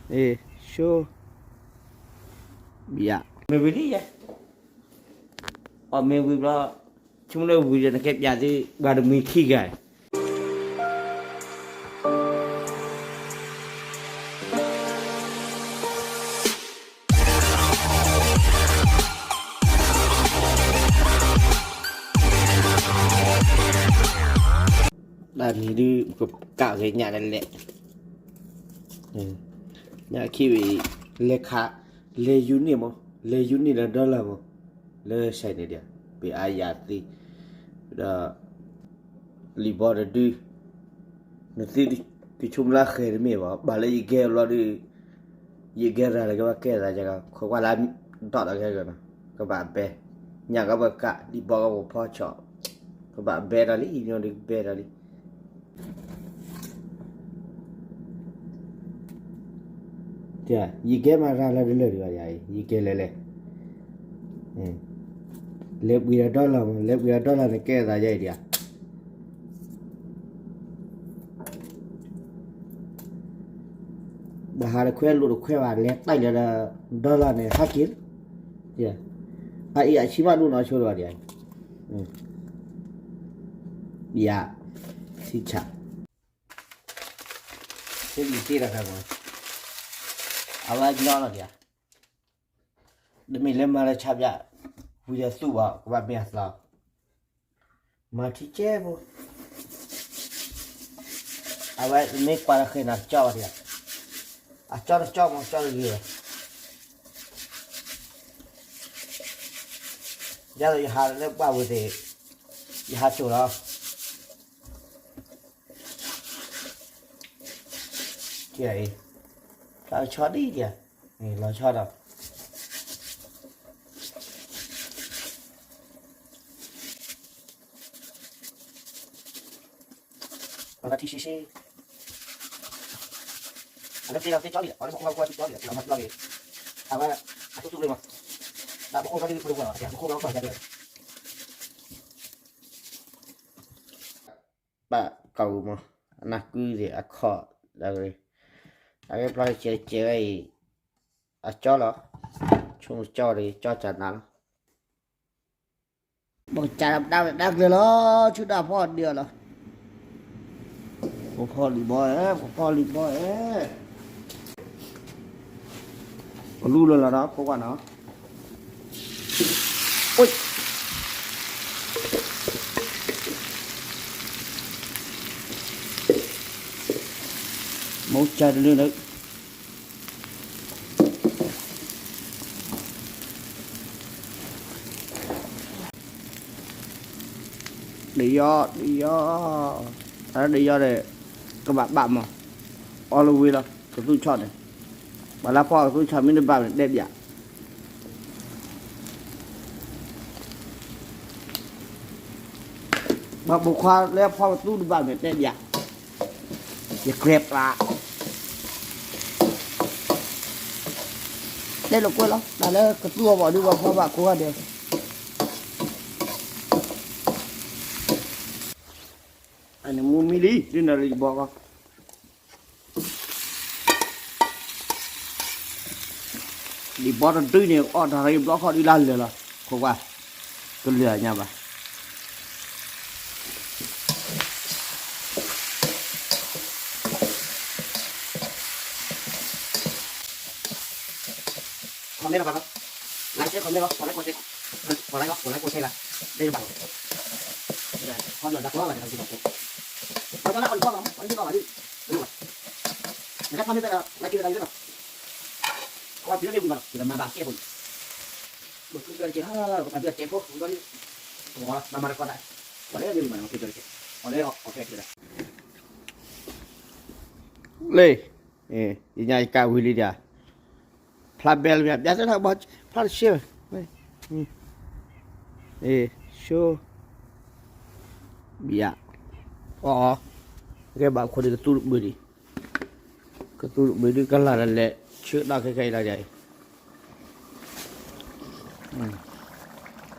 show bia me beli ya me beli lah cuma le beli nak kep jadi gada miki gai dan ini kak kayaknya lelek nhà khi bị lệ khá lệ unit mà lệ unit là đó là mà lệ sai này đi bị ai giặt đi đó libor là đi nó thì chung là khơi mi mà bà lấy ghé lo đi ghé ra là cái bác kia ra cho không qua làm tọt ở cái rồi các bạn bè nhà các bạn cả đi bỏ vào phao chợ các bạn bè ra đi nhau đi bè ra đi Dạ, gì cái mà ra là đi lời rồi vậy, gì cái lệ, lệ bây giờ đó là cái ra vậy đi à, đã hà là khoe vào lệ tay là đó là này phát kiến, dạ, ai chỉ mà luôn nói cho rồi đi, dạ, xin chào, cái gì là cái gì आवाज ना लग गया मिले मारे छाप जा बुझे सुबह के बाद में हंसला माँ ठीक है वो आवाज में क्वारा खेना चाव दिया चाव गया जा तो यहाँ ले बाबू दे यहाँ चोरा क्या है tao cho đi kìa này nó cho đâu nó là TCC anh em thấy chó đi anh không qua chó đi làm mặt lo gì à mà tôi chụp lên mà đã không có đi được rồi không có phải ra được bà cầu mà nãy cứ gì à khó rồi cái plei chơi cho nó chung cho đi cho chả nắng một chả đạp được nó chứ đạp hoa được rồi một hoa lì bò ấy còn lu luôn là đó có quả nó ôi một chai lên đấy đi do đi do để các bạn mà Oliver là cái tôi chọn này và lá pho tôi chọn mình bạn đẹp vậy mà bộ khoa lá pho tôi bạn đẹp vậy để kẹp lại đây là quên lắm là cái tua bỏ đi vào kho bạc của được anh mua mì đi nào đi bỏ vào đi bỏ ra tươi này ở đây đó họ đi lan rồi là không qua tôi lừa nha bà còn đây là bạn lái xe còn đây còn lái cô xe là đây là bạn con lợn đã có là làm gì vậy con là con đi đúng rồi người ta con đây là lái kia là như thế nào con phía bên mình thì là mà bạn kia rồi một cái chuyện ha còn việc chuyện phố cũng có đi mà con lại còn đấy là gì mà nó kia rồi còn đây ok rồi lê đi nhà cao huy đi à Plabel ya biasa nak baca plan share show bia cái bạn khôi cái tu bự đi cái là lệ trước đó cái cây là vậy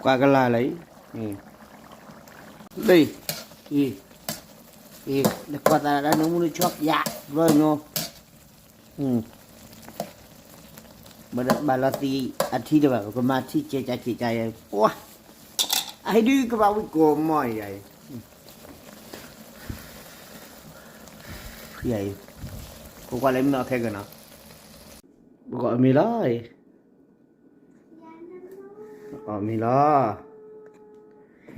qua cái là lấy đi để qua ta đã nấu muốn chọc dạ rồi nhô mana balati ati de ba ko ma thi che cha ya wa ai đi cái bao cô mỏi vậy vậy cô qua lấy nó thế cái nào gọi mì lo mì lo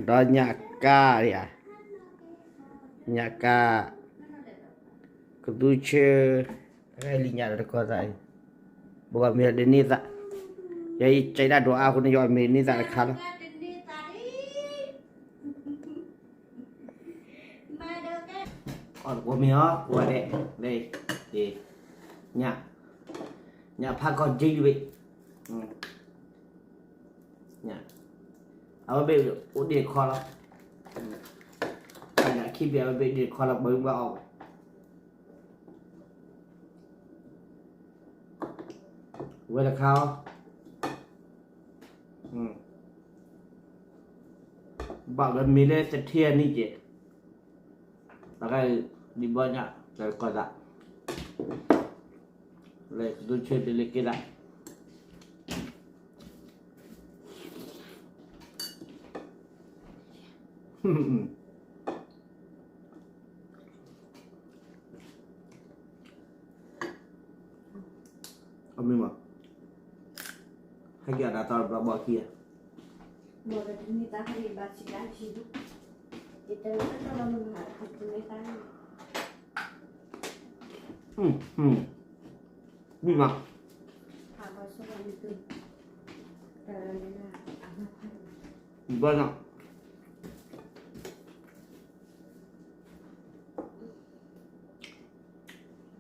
đó nhạc ca đi à nhạc ca cái tôi chơi cái ly nhạc được có vậy bukan mì đến nít ạ vậy chạy ra đồ ao của nó gọi mì nít là khá lắm còn của mình đó của đây để nhà pha con gì vậy nhà ở bên ổn định kho lắm nhà khi về bên điện kho là bơm vào vậy là khao bảo là mình lên sẽ thiên đi chị và cái đi bao nhiêu rồi còn lại lấy tôi chơi để lấy cái lại mình mà hay kia đã tao bao kia Mau ni tak hari baca lagi tu. Kita nak kalau mengharap kita tahu. mình mà Apa soal itu? Kerana apa? bao nhiêu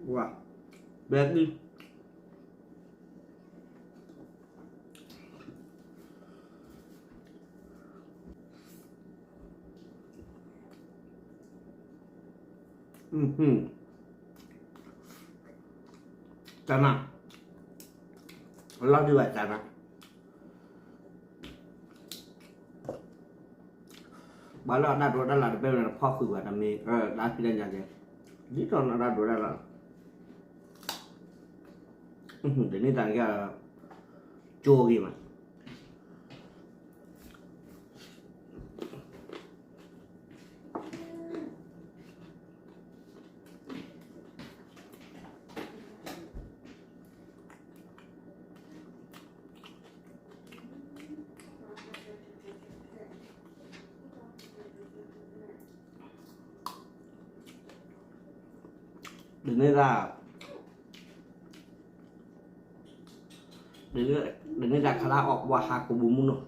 wow bé đi Chana lo như vậy chana bảo là đặt đồ đó là bây giờ là kho khử và đam mê đã phi lên nhà gì biết rồi nó đặt đồ đó là để nên rằng cái chua gì mà đừng nên ra khá là ọt qua hạt của bún luôn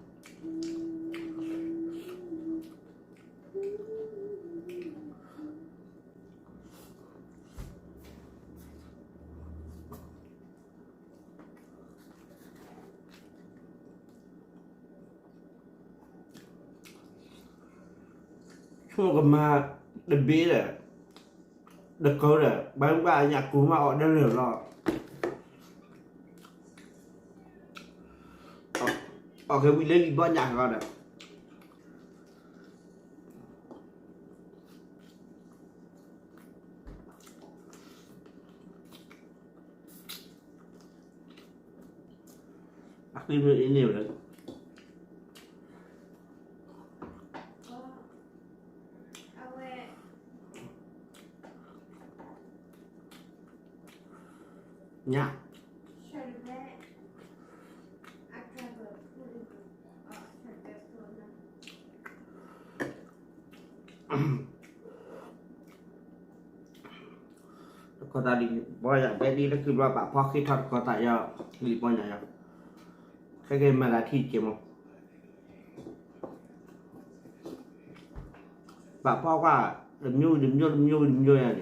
không mà đừng biết là được câu là bán ba nhà cũ mà họ đang lừa lọ ở cái vị lên bao nhà rồi đấy bác đi nữa nhiều đấy nha có ta đi bao giờ bé đi nó cứ lo bảo phó khi thật có tại giờ đi bao giờ cái game mà là thi kiếm không bảo phó qua đừng nhu là gì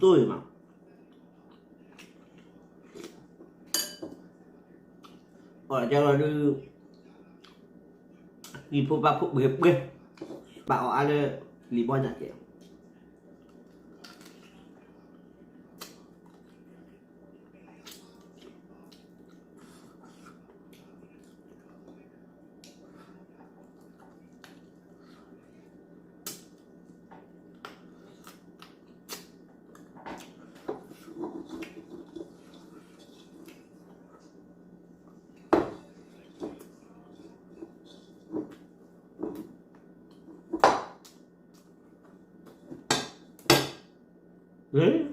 tôi mà ở cho là đưa đi phụ ba phụ bếp bếp bảo ai lì bao nhiêu đấy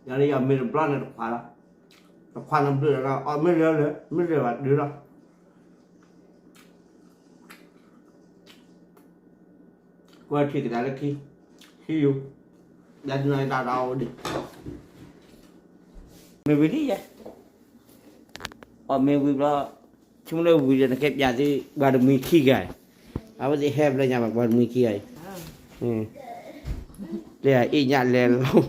giờ đây giờ mình plan là đập khoa làm được là mới được là được rồi qua thì cái đó là khi yêu đã nói đã đâu đi mình biết đi vậy mình biết đó chúng nó vui là kẹp nhà thì bà được mình khi gài à bây giờ hẹp là nhà bà được mình khi ấy để ý nhà lên lâu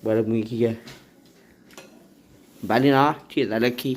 bà được mình khi gài bà đi nó chuyện là khi